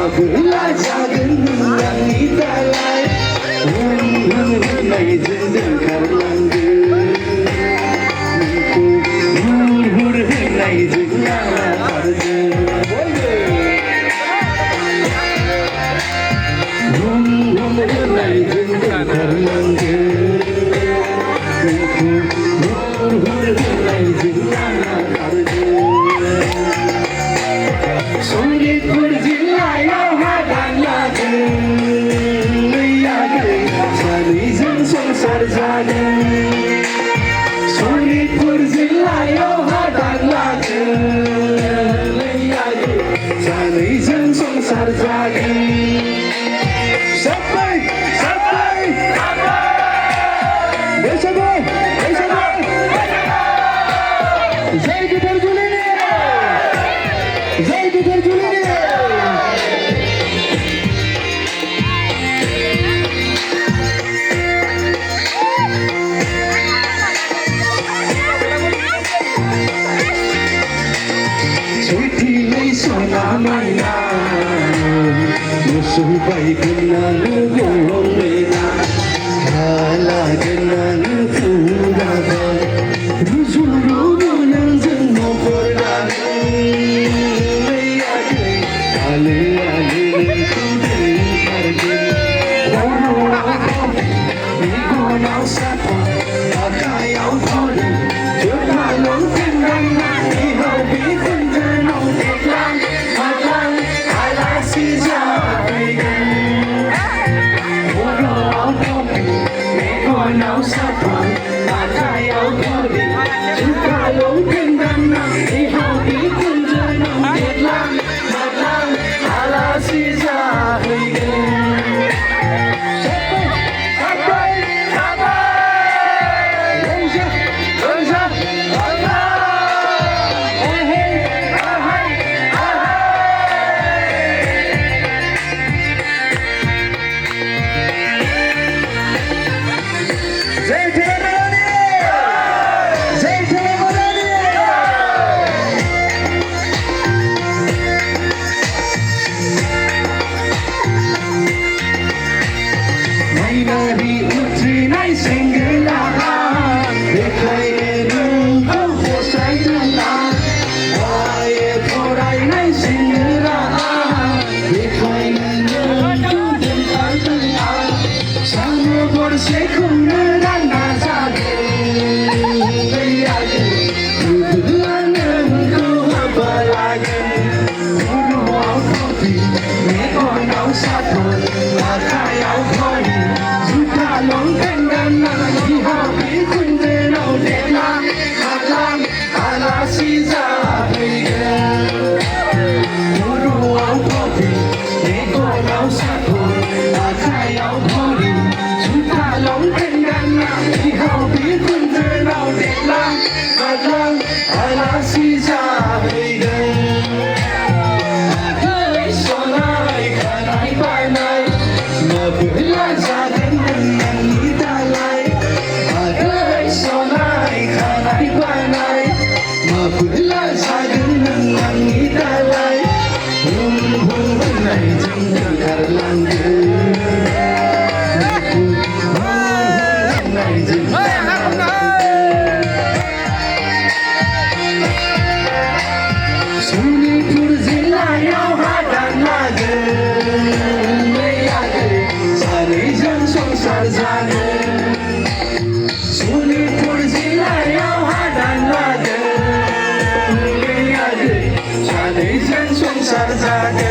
Maafkanlah jangan mengulangi talai Mengenai jendekar langga Mengenai jendekar harga Mengenai jendekar langga Mengenai jendekar harga Songit berjilayau hadang laga Sanizan songsar jaga Songit berjilayau hadang laga Sanizan songsar jaga Sampai Bersama Zai Gitar Julini Zai Gitar Julini Suitilai sona maina Musuh baik kena nugong mena Hala kena nufuraga Ruzuru yang zengmo perdana Meyake Ale kudeng harga Warung Migo nau sapa Akayau kode Jepalong kendang Ihau bikun jenau Deklang Matlang Alasi jahaigan Warung Migo nau sapa Akayau kode Jepalong kendang Ihau bikun jenau Deklang Matlang Alasi jahaigan Nari utri nai singgela Dekai enung kau hosai tula Wae thorai nai singgela Dekai enung kau dengar tula Sama borse kuneran nazage Gayage Tudulan engkau apalagi Guru au kopi Meko nau satu Akayau kori Long kendang ihau bikun jenau deklang Matlang alasi jahaigan Guru au kopi Nego nau satu Akayau kori Suka long kendang ihau bikun jenau deklang Matlang alasi jahaigan Agai sonai kanai panai Maafkanlah jangan menangi talai Agai sonai kanai panai Maafkanlah jangan menangi talai Mengenai jendekar langga Mengenai jendekar langga Sunipur zilayau hadang laga Sanizan songsar jaga Sunipur zilayau hadang laga Sanizan songsar jaga